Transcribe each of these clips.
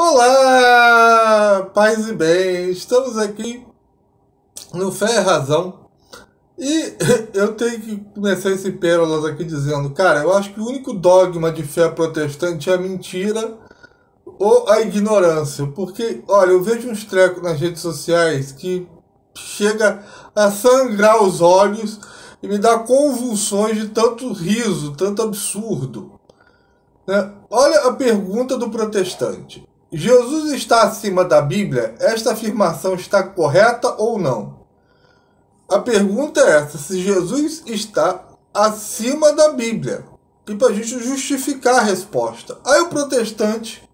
Olá, paz e bem, estamos aqui no Fé e Razão e eu tenho que começar esse pérolas aqui dizendo, cara, eu acho que o único dogma de fé protestante é a mentira ou a ignorância, porque, olha, eu vejo uns trecos nas redes sociais que chega a sangrar os olhos e me dá convulsões de tanto riso, tanto absurdo, né? Olha a pergunta do protestante. Jesus está acima da Bíblia? Esta afirmação está correta ou não? A pergunta é essa, se Jesus está acima da Bíblia. E para a gente justificar a resposta. Aí o protestante,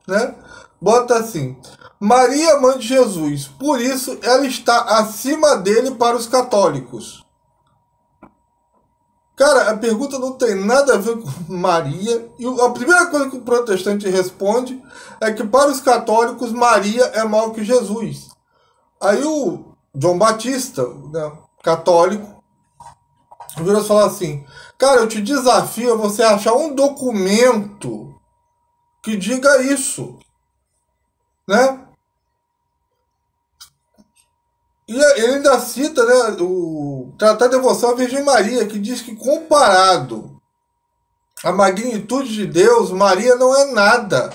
né, bota assim, Maria, mãe de Jesus, por isso ela está acima dele para os católicos. Cara, a pergunta não tem nada a ver com Maria. E a primeira coisa que o protestante responde é que para os católicos Maria é maior que Jesus. Aí o João Batista, né, católico, virou e falou assim, cara, eu te desafio a você achar um documento que diga isso, né? E ele ainda cita, né, o Tratado de Devoção à Virgem Maria, que diz que comparado à magnitude de Deus, Maria não é nada.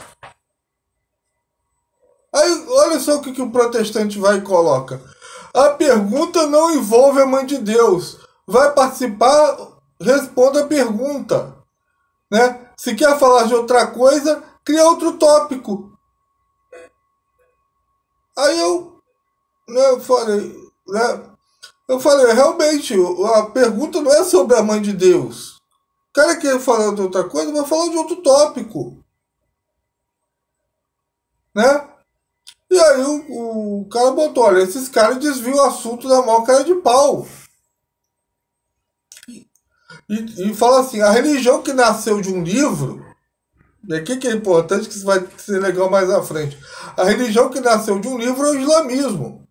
Aí, olha só o que o protestante vai e coloca. A pergunta não envolve a Mãe de Deus. Vai participar, responda a pergunta, né? Se quer falar de outra coisa, cria outro tópico. Aí eu falei, realmente, a pergunta não é sobre a Mãe de Deus. O cara quer falar de outra coisa, vai falar de outro tópico, né? E aí o cara botou, olha, esses caras desviam o assunto da maior cara de pau. E fala assim, a religião que nasceu de um livro, e aqui que é importante, que isso vai ser legal mais à frente, a religião que nasceu de um livro é o islamismo.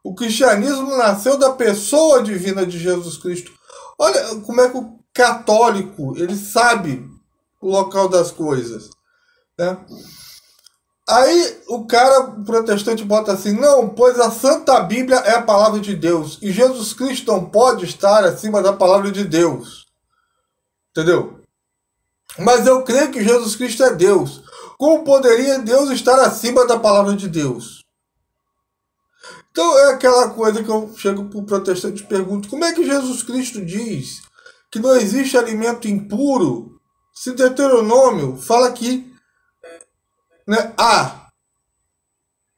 O cristianismo nasceu da pessoa divina de Jesus Cristo. Olha como é que o católico, ele sabe o local das coisas, né? Aí o cara protestante bota assim, não, pois a Santa Bíblia é a palavra de Deus, e Jesus Cristo não pode estar acima da palavra de Deus. Entendeu? Mas eu creio que Jesus Cristo é Deus. Como poderia Deus estar acima da palavra de Deus? Então é aquela coisa que eu chego para o protestante e pergunto, como é que Jesus Cristo diz que não existe alimento impuro, se Deuteronômio fala que, né,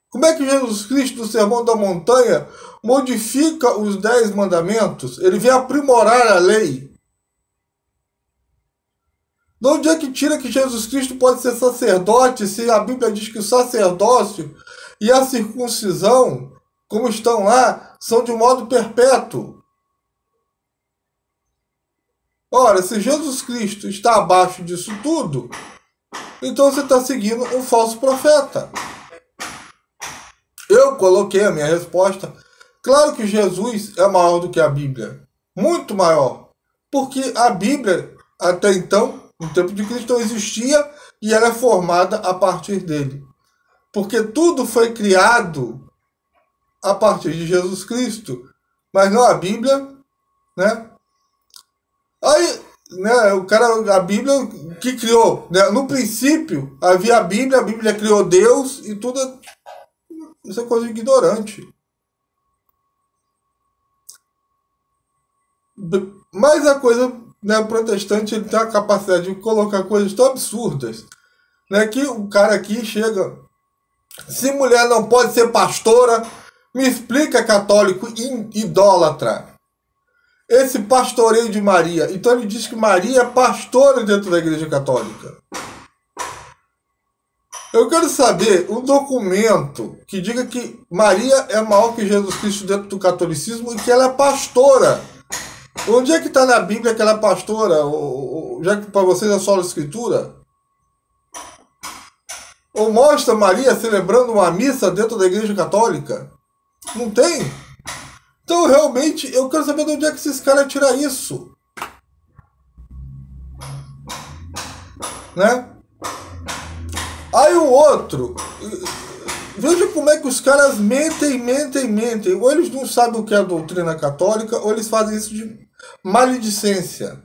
como é que Jesus Cristo, no Sermão da Montanha, modifica os 10 mandamentos? Ele vem aprimorar a lei. De onde é que tira que Jesus Cristo pode ser sacerdote, se a Bíblia diz que o sacerdócio e a circuncisão, como estão lá, são de modo perpétuo? Ora, se Jesus Cristo está abaixo disso tudo, então você está seguindo um falso profeta. Eu coloquei a minha resposta. Claro que Jesus é maior do que a Bíblia. Muito maior. Porque a Bíblia, até então, no tempo de Cristo, não existia e ela é formada a partir dele. Porque tudo foi criado a partir de Jesus Cristo, mas não a Bíblia, né? Aí, né, a Bíblia que criou, né? No princípio havia a Bíblia criou Deus e tudo, isso é coisa de ignorante. Mas a coisa, né, o protestante, ele tem a capacidade de colocar coisas tão absurdas, né, que o cara aqui chega, se mulher não pode ser pastora, me explica, católico idólatra, esse pastoreio de Maria. Então ele diz que Maria é pastora dentro da Igreja Católica. Eu quero saber um documento que diga que Maria é maior que Jesus Cristo dentro do catolicismo e que ela é pastora. Onde é que está na Bíblia que ela é pastora? Já que para vocês é só a escritura? Ou mostra Maria celebrando uma missa dentro da Igreja Católica? Não tem? Então, realmente, eu quero saber de onde é que esses caras tiram isso. Né? Aí o outro, veja como é que os caras mentem. Ou eles não sabem o que é a doutrina católica, ou eles fazem isso de maledicência.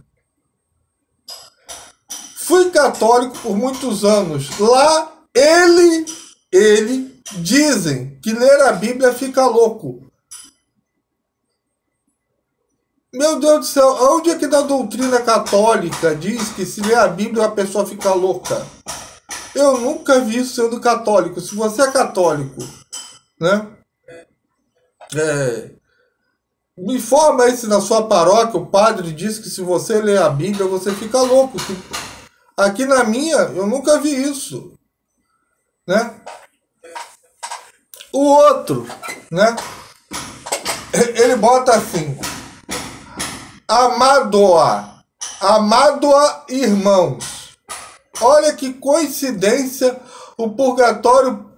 Fui católico por muitos anos. Lá, ele dizem que ler a Bíblia fica louco. Meu Deus do céu, onde é que na doutrina católica diz que se ler a Bíblia a pessoa fica louca? Eu nunca vi isso sendo católico. Se você é católico, né? Me informa aí se na sua paróquia o padre diz que se você ler a Bíblia você fica louco. Aqui na minha, eu nunca vi isso, né? O outro, né? Ele bota assim: Amado-a, irmãos. Olha que coincidência o purgatório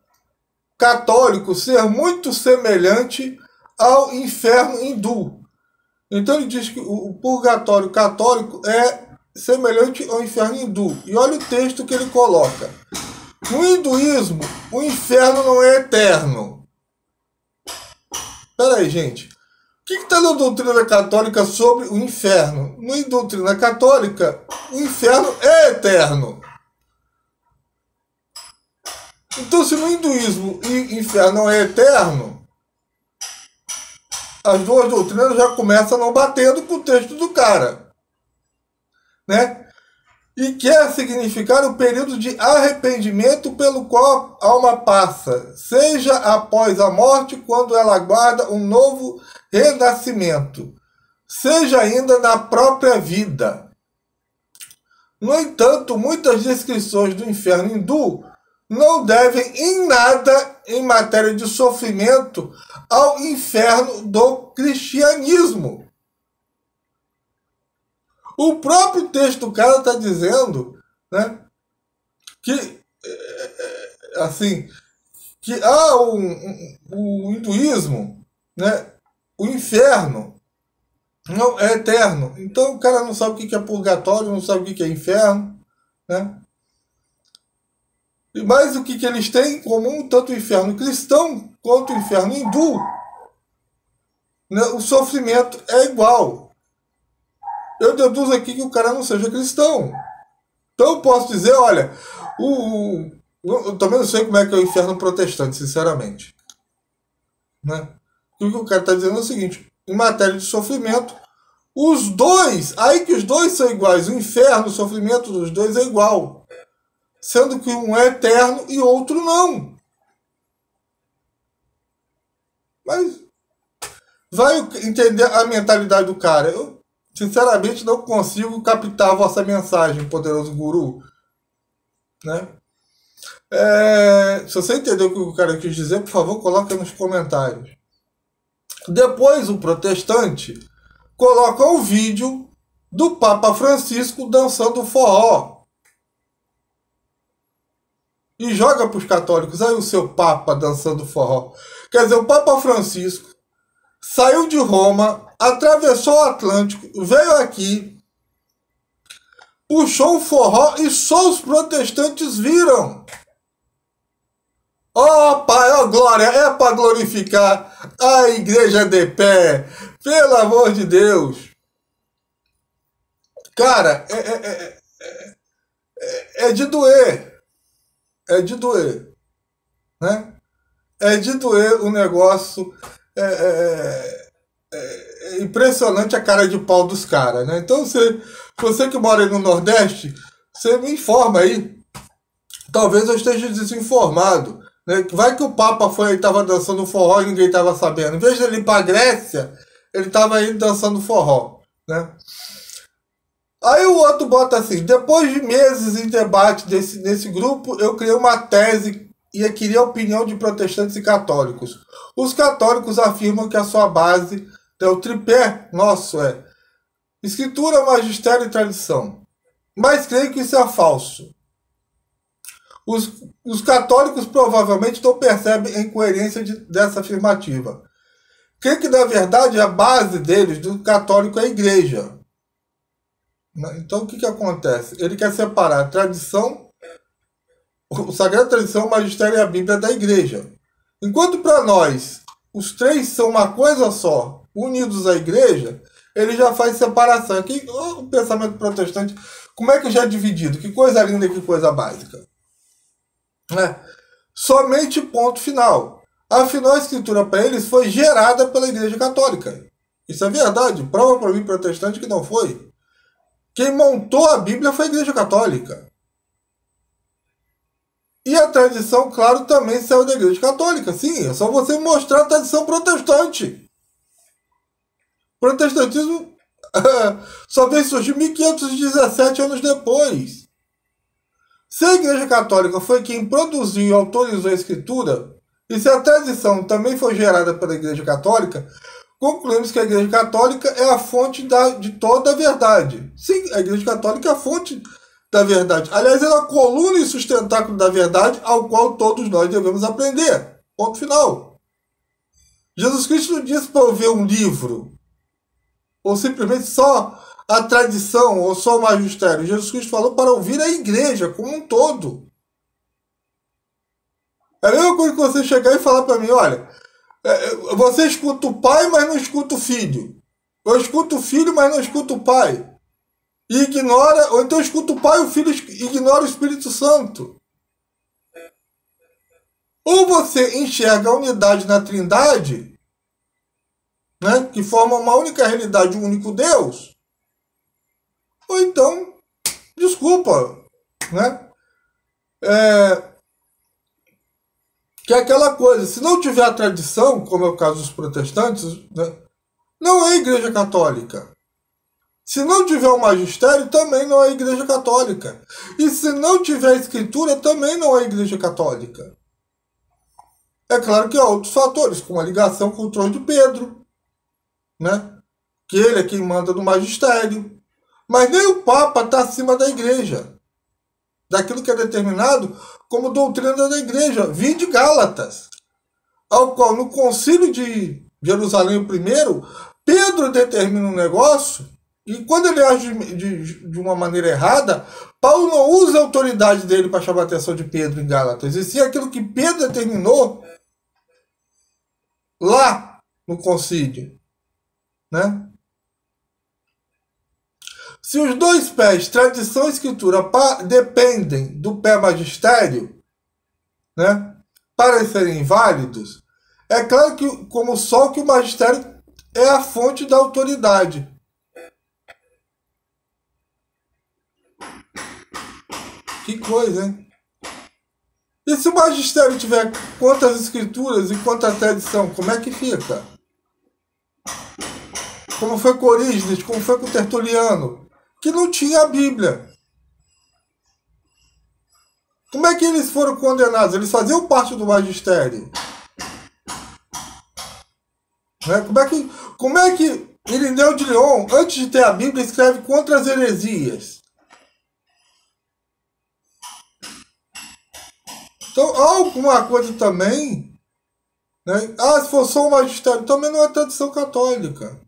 católico ser muito semelhante ao inferno hindu. Então ele diz que o purgatório católico é semelhante ao inferno hindu. E olha o texto que ele coloca. No hinduísmo, o inferno não é eterno. Espera aí, gente. O que está na doutrina católica sobre o inferno? Na doutrina católica, o inferno é eterno. Então, se no hinduísmo o inferno não é eterno, as duas doutrinas já começam não batendo com o texto do cara, né? E quer significar o período de arrependimento pelo qual a alma passa, seja após a morte, quando ela aguarda um novo renascimento, seja ainda na própria vida. No entanto, muitas descrições do inferno hindu não devem em nada, em matéria de sofrimento, ao inferno do cristianismo. O próprio texto do cara está dizendo, né, que, assim, que o hinduísmo, né, o inferno não é eterno. Então o cara não sabe o que é purgatório, não sabe o que é inferno, né? Mas o que eles têm em comum, tanto o inferno cristão quanto o inferno hindu, né, o sofrimento é igual. Eu deduzo aqui que o cara não seja cristão. Então eu posso dizer, olha, eu também não sei como é que é o inferno protestante, sinceramente, né? E o que o cara está dizendo é o seguinte: em matéria de sofrimento, os dois, aí que os dois são iguais, o inferno, o sofrimento dos dois é igual, sendo que um é eterno e outro não. Mas vai entender a mentalidade do cara. Eu, sinceramente, não consigo captar a vossa mensagem, poderoso guru, né? Se você entendeu o que o cara quis dizer, por favor, coloca nos comentários. Depois, o protestante coloca o vídeo do Papa Francisco dançando forró e joga para os católicos. Aí o seu Papa dançando forró. Quer dizer, o Papa Francisco saiu de Roma, atravessou o Atlântico, veio aqui, puxou o forró e só os protestantes viram. Oh, Pai, oh, glória, é para glorificar a igreja de pé, pelo amor de Deus. Cara, é de doer. É de doer, né? É de doer o negócio. É impressionante a cara de pau dos caras, né? Então, você que mora aí no Nordeste, você me informa aí. Talvez eu esteja desinformado, né? Vai que o Papa estava dançando forró e ninguém estava sabendo. Em vez de ele ir para a Grécia, ele estava aí dançando forró, né? Aí o outro bota assim: depois de meses em debate nesse grupo, eu criei uma tese e queria a opinião de protestantes e católicos. Os católicos afirmam que a sua base é o tripé nosso, escritura, magistério e tradição. Mas creio que isso é falso. Os católicos provavelmente não percebem a incoerência dessa afirmativa. Creio que, na verdade, a base deles, do católico, é a igreja. Então, o que acontece? Ele quer separar a tradição, a Sagrada Tradição, o Magistério e a Bíblia da Igreja. Enquanto para nós os três são uma coisa só, unidos à Igreja, ele já faz separação. Aqui, o pensamento protestante, como é que já é dividido? Que coisa linda e que coisa básica. Somente ponto final. Afinal, a Escritura para eles foi gerada pela Igreja Católica. Isso é verdade. Prova para mim, protestante, que não foi. Quem montou a Bíblia foi a Igreja Católica. E a tradição, claro, também saiu da Igreja Católica. Sim, é só você mostrar a tradição protestante. O protestantismo só veio surgir 1517 anos depois. Se a Igreja Católica foi quem produziu e autorizou a Escritura, e se a tradição também foi gerada pela Igreja Católica, concluímos que a Igreja Católica é a fonte de toda a verdade. Sim, a Igreja Católica é a fonte da verdade. Aliás, ela é a coluna e sustentáculo da verdade ao qual todos nós devemos aprender. Ponto final. Jesus Cristo não disse para eu ver um livro, ou simplesmente só a tradição, ou só o magistério. Jesus Cristo falou para ouvir a igreja como um todo. É a mesma coisa que você chegar e falar para mim, olha, você escuta o pai, mas não escuta o filho. Eu escuto o filho, mas não escuto o pai. E ignora, ou então escuta o pai e o filho ignora o Espírito Santo. Ou você enxerga a unidade na Trindade, né, que forma uma única realidade, um único Deus, ou então, desculpa, né? Que é aquela coisa, se não tiver a tradição, como é o caso dos protestantes, né, não é a Igreja Católica. Se não tiver o magistério, também não é a Igreja Católica. E se não tiver a Escritura, também não é a Igreja Católica. É claro que há outros fatores, como a ligação com o trono de Pedro, né? Que ele é quem manda no magistério. Mas nem o Papa está acima da Igreja, daquilo que é determinado como doutrina da Igreja. Vinde Gálatas, ao qual no concílio de Jerusalém I, Pedro determina um negócio, e quando ele age de uma maneira errada, Paulo não usa a autoridade dele para chamar a atenção de Pedro em Gálatas, e sim aquilo que Pedro determinou lá no concílio, né? Se os dois pés, tradição e escritura, dependem do pé magistério, né, para serem válidos, é claro que, como o sol, que o magistério é a fonte da autoridade. Que coisa, hein? E se o magistério tiver quantas escrituras e quanta tradição, como é que fica? Como foi com Orígenes, como foi com Tertuliano, que não tinha a Bíblia. Como é que eles foram condenados? Eles faziam parte do magistério. Né? Como é que Irineu de Lyon, antes de ter a Bíblia, escreve contra as heresias? Então, há alguma coisa também, né? Se for só o magistério, também não é tradição católica.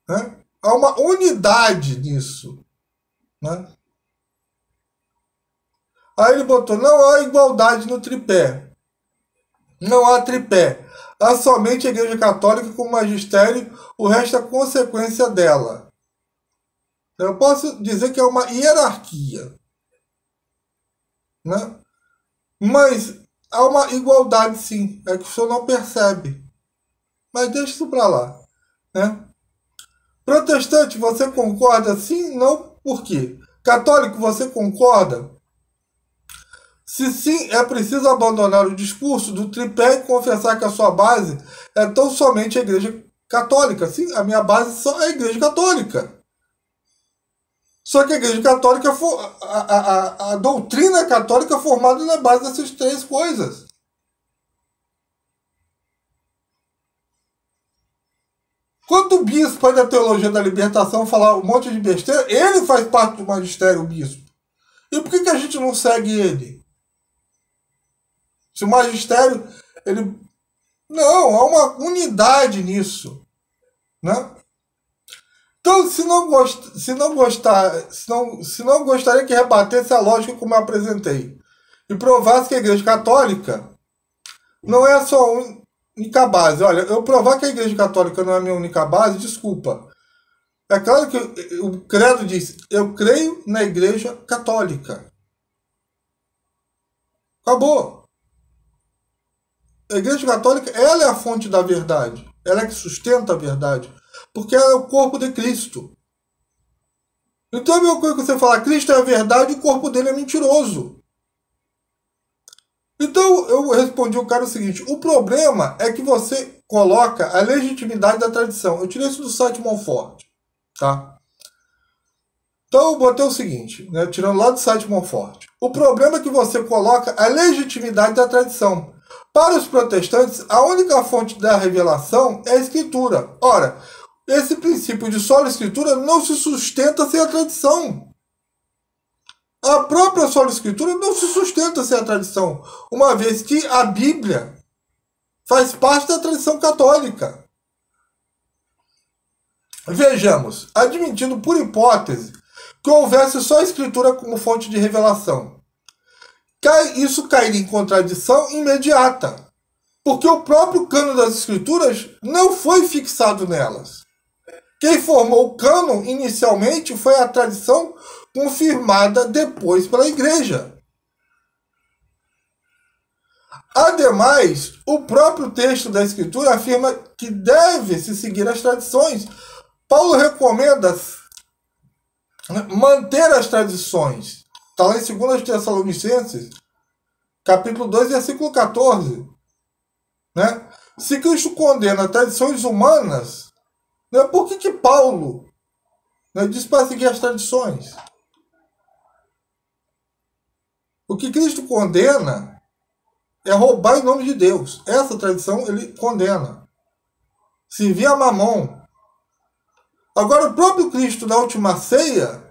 Né? Há uma unidade nisso. Né? Aí ele botou, não há igualdade no tripé. Não há tripé. Há somente a Igreja Católica com o magistério, o resto é consequência dela. Eu posso dizer que é uma hierarquia. Né? Mas há uma igualdade sim, é que o senhor não percebe. Mas deixa isso para lá. Né? Protestante, você concorda sim? Não? Por quê? Católico, você concorda? Se sim, é preciso abandonar o discurso do tripé e confessar que a sua base é tão somente a Igreja Católica. Sim, a minha base só é a Igreja Católica. Só que a Igreja Católica, a doutrina católica é formada na base dessas três coisas. Quando o bispo aí da teologia da libertação falar um monte de besteira, ele faz parte do magistério, o bispo. E por que a gente não segue ele? Se o magistério, ele... Não, há uma unidade nisso. Né? Então, se não gostaria que rebatesse a lógica como eu apresentei e provasse que a Igreja Católica não é a sua única base. Olha, eu provar que a Igreja Católica não é a minha única base, desculpa. É claro que o credo diz, eu creio na Igreja Católica. Acabou. A Igreja Católica, ela é a fonte da verdade. Ela é que sustenta a verdade. Porque ela é o corpo de Cristo. Então é a mesma coisa que você falar, Cristo é a verdade e o corpo dele é mentiroso. Então eu respondi ao cara o seguinte, o problema é que você coloca a legitimidade da tradição. Eu tirei isso do site Monfort, tá? Então eu botei o seguinte, né, tirando lá do site Monfort. O problema é que você coloca a legitimidade da tradição. Para os protestantes, a única fonte da revelação é a Escritura. Ora, esse princípio de sola Escritura não se sustenta sem a tradição. A própria sola Escritura não se sustenta sem a tradição, uma vez que a Bíblia faz parte da tradição católica. Vejamos, admitindo por hipótese que houvesse só a Escritura como fonte de revelação, isso cairia em contradição imediata, porque o próprio cânon das Escrituras não foi fixado nelas. Quem formou o cânon inicialmente foi a tradição confirmada depois pela Igreja. Ademais, o próprio texto da Escritura afirma que deve-se seguir as tradições. Paulo recomenda manter as tradições. Está lá em 2 Tessalonicenses, capítulo 2, versículo 14. Né? Se Cristo condena tradições humanas, né, por que Paulo, né, diz para seguir as tradições? O que Cristo condena é roubar em nome de Deus. Essa tradição ele condena. Servir a Mamon. Agora, o próprio Cristo, na última ceia,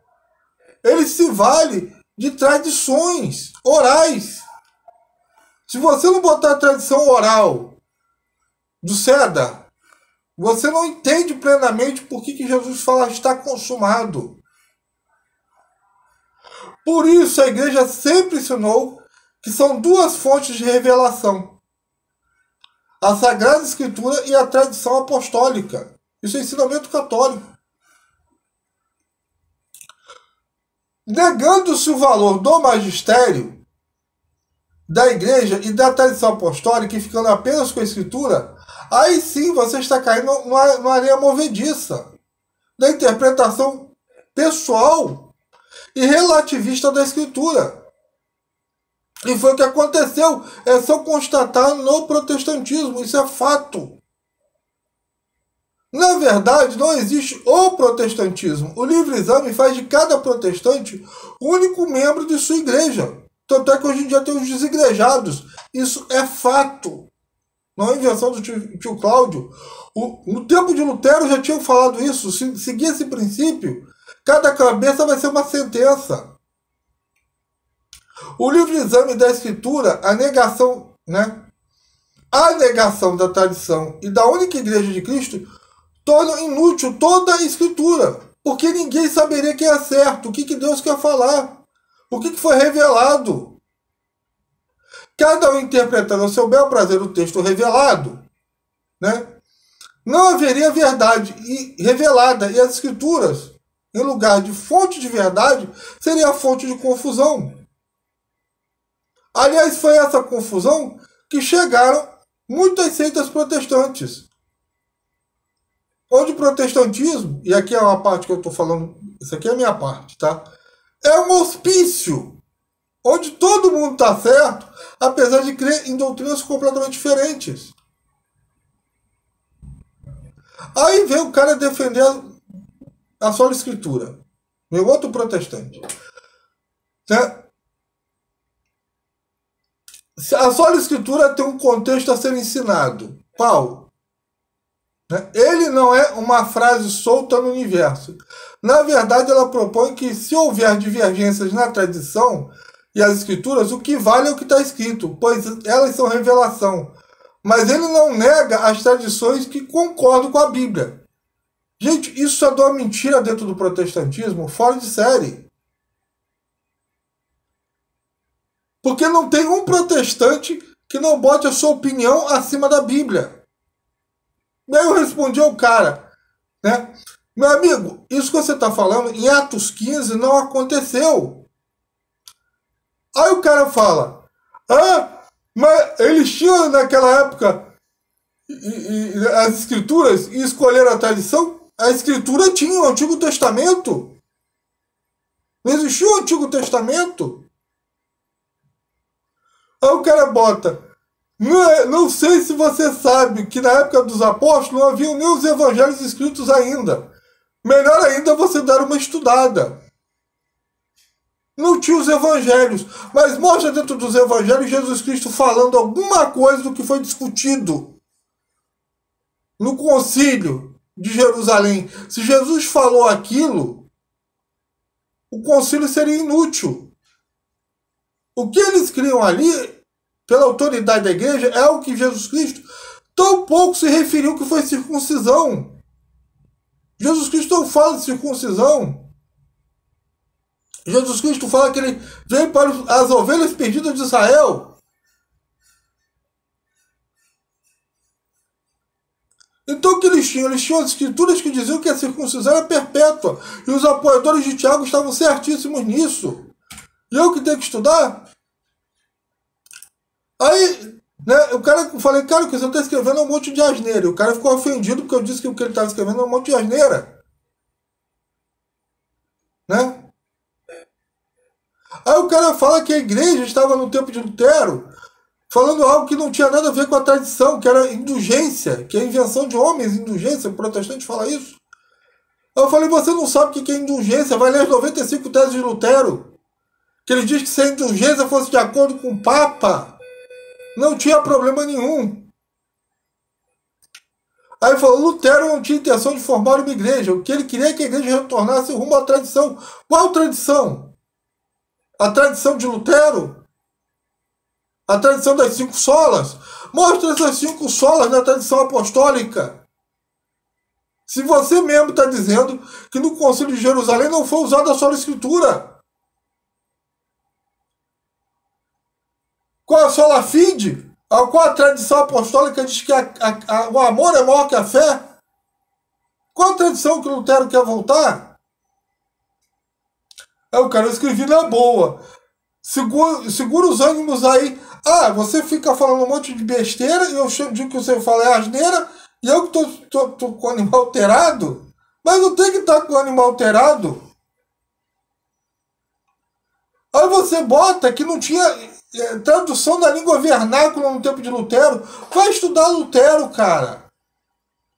ele se vale de tradições orais. Se você não botar a tradição oral do César, você não entende plenamente por que Jesus fala está consumado. Por isso a igreja sempre ensinou que são duas fontes de revelação: a Sagrada Escritura e a tradição apostólica. Isso é ensinamento católico. Negando-se o valor do magistério, da igreja e da tradição apostólica e ficando apenas com a Escritura, aí sim você está caindo numa areia movediça da interpretação pessoal e relativista da Escritura. E foi o que aconteceu. É só constatar no protestantismo. Isso é fato. Na verdade, não existe o protestantismo. O livre exame faz de cada protestante o único membro de sua igreja. Tanto é que hoje em dia tem os desigrejados. Isso é fato. Não é invenção do tio Cláudio. No tempo de Lutero já tinham falado isso. Se seguir esse princípio, cada cabeça vai ser uma sentença. O livre exame da Escritura, a negação, né? A negação da tradição e da única igreja de Cristo torna inútil toda a Escritura. Porque ninguém saberia quem é certo, o que Deus quer falar. O que foi revelado? Cada um interpretando ao seu bel prazer o texto revelado, né? Não haveria verdade revelada, e as Escrituras, em lugar de fonte de verdade, seria a fonte de confusão. Aliás, foi essa confusão que chegaram muitas seitas protestantes. Onde o protestantismo, e aqui é uma parte que eu estou falando, isso aqui é a minha parte, tá? É um hospício, onde todo mundo está certo, apesar de crer em doutrinas completamente diferentes. Aí vem o cara defender a sola Escritura. Meu outro protestante. Né? A sola Escritura tem um contexto a ser ensinado. Paulo. Né? Ele não é uma frase solta no universo. Na verdade, ela propõe que se houver divergências na tradição e as Escrituras, o que vale é o que está escrito, pois elas são revelação. Mas ele não nega as tradições que concordam com a Bíblia. Gente, isso é de uma mentira dentro do protestantismo, fora de série. Porque não tem um protestante que não bote a sua opinião acima da Bíblia. E aí eu respondi ao cara, né? Meu amigo, isso que você está falando em Atos 15 não aconteceu. Aí o cara fala, mas eles tinham naquela época as escrituras e escolheram a tradição? A escritura tinha o Antigo Testamento. Não existia o Antigo Testamento. Aí o cara bota, não sei se você sabe que na época dos apóstolos não haviam nem os evangelhos escritos ainda. Melhor ainda você dar uma estudada. Não tinha os evangelhos, mas mostra dentro dos evangelhos Jesus Cristo falando alguma coisa do que foi discutido no concílio de Jerusalém. Se Jesus falou aquilo, o concílio seria inútil. O que eles criam ali, pela autoridade da igreja, é o que Jesus Cristo tão pouco se referiu que foi circuncisão. Jesus Cristo não fala de circuncisão. Jesus Cristo fala que ele veio para as ovelhas perdidas de Israel. Então o que eles tinham? Eles tinham as escrituras que diziam que a circuncisão era perpétua. E os apoiadores de Tiago estavam certíssimos nisso. E eu que tenho que estudar? Aí, né, o cara, eu falei, cara, o que você está escrevendo é um monte de asneira. E o cara ficou ofendido porque eu disse que o que ele estava escrevendo é um monte de asneira. Né? Aí o cara fala que a igreja estava no tempo de Lutero, falando algo que não tinha nada a ver com a tradição, que era indulgência, que é invenção de homens, indulgência, o protestante fala isso. Aí eu falei, você não sabe o que é indulgência, vai ler as 95 teses de Lutero, que ele diz que se a indulgência fosse de acordo com o Papa, não tinha problema nenhum. Aí ele falou, Lutero não tinha intenção de formar uma igreja, o que ele queria é que a igreja retornasse rumo à tradição. Qual tradição? A tradição de Lutero? A tradição das 5 solas? Mostra essas 5 solas na tradição apostólica. Se você mesmo está dizendo que no Concílio de Jerusalém não foi usada a sola escritura. Qual a sola fide? Qual a tradição apostólica diz que o amor é maior que a fé? Qual a tradição que Lutero quer voltar? Aí o cara, eu escrevi na boa. Segura os ânimos aí. Você fica falando um monte de besteira e eu digo que você fala é asneira e eu que tô com o animal alterado? Mas não tem que estar com o animal alterado. Aí você bota que não tinha tradução da língua vernácula no tempo de Lutero. Vai estudar Lutero, cara.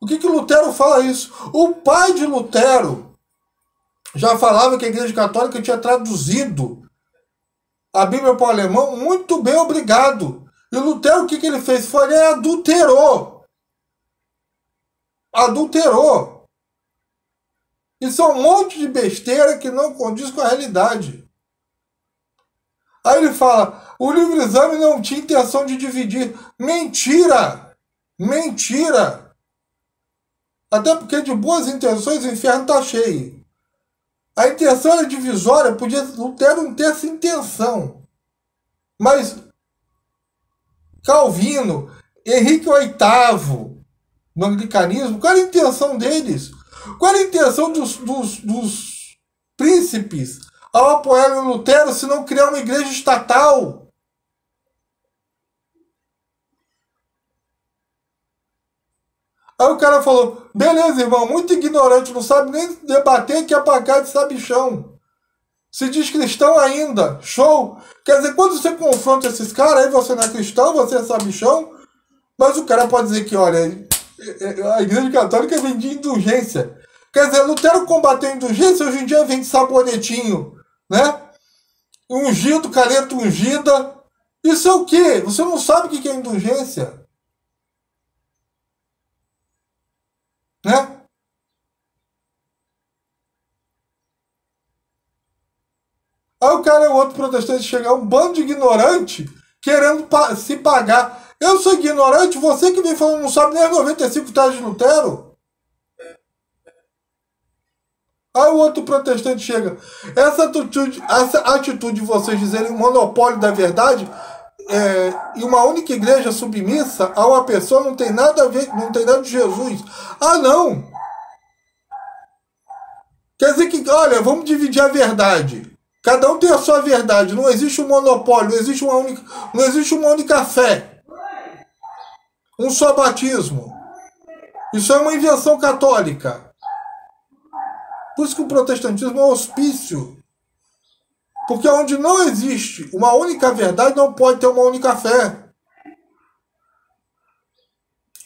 O que Lutero fala isso? O pai de Lutero já falava que a Igreja Católica tinha traduzido a Bíblia para o alemão muito bem, obrigado. E Lutero, o que ele fez? Ele adulterou. Adulterou. Isso é um monte de besteira que não condiz com a realidade. Aí ele fala, o livre-exame não tinha intenção de dividir. Mentira! Mentira! Até porque de boas intenções o inferno está cheio. A intenção era divisória, podia Lutero não ter essa intenção. Mas Calvino, Henrique VIII, no anglicanismo, qual era a intenção deles? Qual era a intenção dos príncipes ao apoiar o Lutero se não criar uma igreja estatal? Aí o cara falou, beleza, irmão, muito ignorante, não sabe nem debater, que é pra cá de sabichão. Se diz cristão ainda, show. Quer dizer, quando você confronta esses caras, aí você não é cristão, você é sabichão, mas o cara pode dizer que, olha, a Igreja Católica vem de indulgência. Quer dizer, Lutero combateu a indulgência, hoje em dia vem de sabonetinho, né? Ungido, caneta ungida. Isso é o quê? Você não sabe o que é indulgência? Né? Aí o cara, o outro protestante, chega, um bando de ignorante querendo se pagar. Eu sou ignorante, você que vem falando não sabe nem as 95 teses de Lutero. Aí o outro protestante chega. Essa atitude de vocês dizerem monopólio da verdade e uma única igreja submissa a uma pessoa não tem nada a ver, não tem nada de Jesus. Ah, não! Quer dizer que, olha, vamos dividir a verdade. Cada um tem a sua verdade. Não existe um monopólio, não existe uma única fé. Um só batismo. Isso é uma invenção católica. Por isso que o protestantismo é um hospício. Porque onde não existe uma única verdade, não pode ter uma única fé.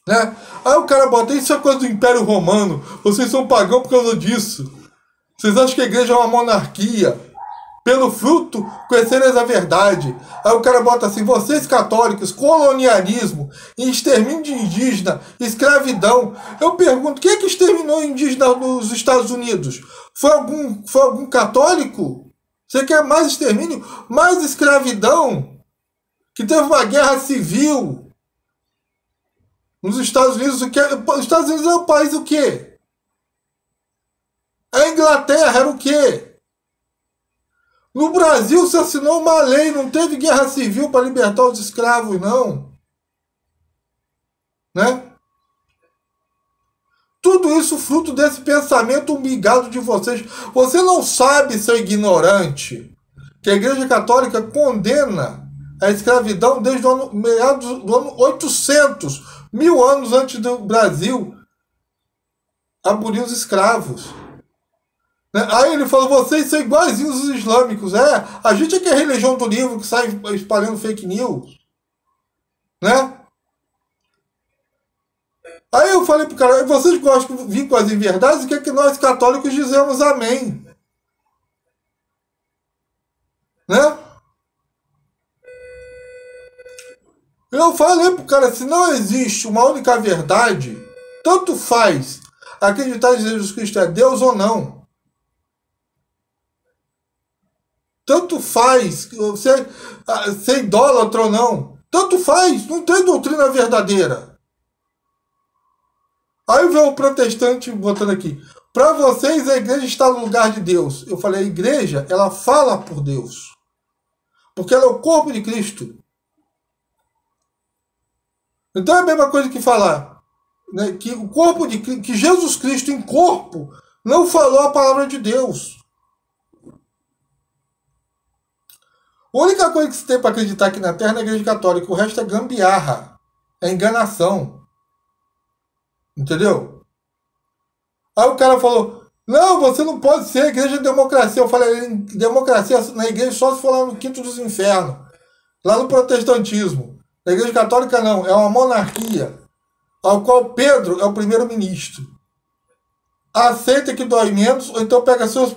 Né? Aí o cara bota, isso é coisa do Império Romano. Vocês são pagãos por causa disso. Vocês acham que a igreja é uma monarquia? Pelo fruto, conhecereis a verdade. Aí o cara bota assim, vocês católicos, colonialismo, extermínio de indígena, escravidão. Eu pergunto, quem é que exterminou indígena nos Estados Unidos? Foi algum católico? Você quer mais extermínio? Mais escravidão? Que teve uma guerra civil nos Estados Unidos. Os Estados Unidos é um país o quê? A Inglaterra era o quê? No Brasil se assinou uma lei, não teve guerra civil para libertar os escravos, não. Né? Tudo isso fruto desse pensamento umbigado de vocês. Você não sabe, seu ignorante, que a Igreja Católica condena a escravidão desde o meados do ano 800, 1000 anos antes do Brasil abolir os escravos. Aí ele falou, vocês são iguaizinhos os islâmicos. A gente é que é a religião do livro que sai espalhando fake news. Né? Aí eu falei pro cara, vocês gostam de vir com as inverdades? O que é que nós católicos dizemos amém? Né? Eu falei pro cara, se não existe uma única verdade, tanto faz acreditar em Jesus Cristo é Deus ou não. Tanto faz ser idólatra ou não. Tanto faz, não tem doutrina verdadeira. Aí vem o protestante botando aqui. Para vocês a igreja está no lugar de Deus. Eu falei, a igreja, ela fala por Deus. Porque ela é o corpo de Cristo. Então é a mesma coisa que falar, né, que o corpo de Cristo, que Jesus Cristo em corpo não falou a palavra de Deus. A única coisa que se tem para acreditar aqui na Terra é na Igreja Católica. O resto é gambiarra. É enganação. Entendeu? Aí o cara falou, não, você não pode ser igreja de democracia. Eu falei, democracia na igreja só se for lá no quinto dos infernos. Lá no protestantismo. Na Igreja Católica não. É uma monarquia. Ao qual Pedro é o primeiro-ministro. Aceita que dói menos, ou então pega seus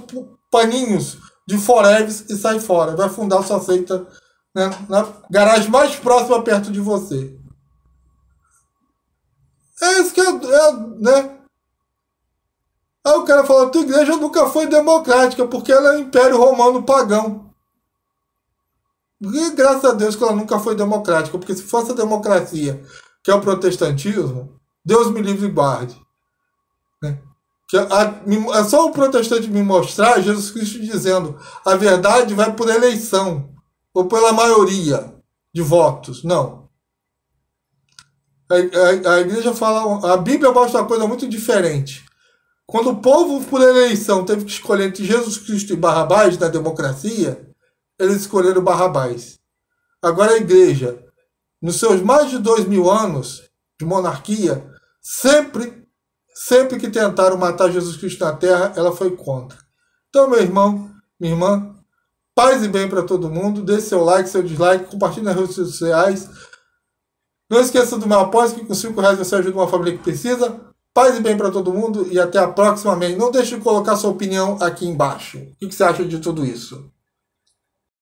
paninhos de foreves e sai fora. Vai fundar sua seita, né, na garagem mais próxima perto de você. É isso que né? Aí o cara fala, tua igreja nunca foi democrática, porque ela é um império romano pagão. E graças a Deus que ela nunca foi democrática, porque se fosse a democracia, que é o protestantismo, Deus me livre e guarde. Né? É só o protestante me mostrar Jesus Cristo dizendo a verdade vai por eleição ou pela maioria de votos. Não. A igreja fala, a Bíblia mostra uma coisa muito diferente. Quando o povo por eleição teve que escolher entre Jesus Cristo e Barrabás na democracia, eles escolheram Barrabás. Agora a igreja, nos seus mais de 2000 anos de monarquia, sempre que tentaram matar Jesus Cristo na terra, ela foi contra. Então, meu irmão, minha irmã, paz e bem para todo mundo. Deixe seu like, seu dislike, compartilhe nas redes sociais. Não esqueça do meu apoio, que com R$5 você ajuda uma família que precisa. Paz e bem para todo mundo e até a próxima. Amém. Não deixe de colocar sua opinião aqui embaixo. O que você acha de tudo isso?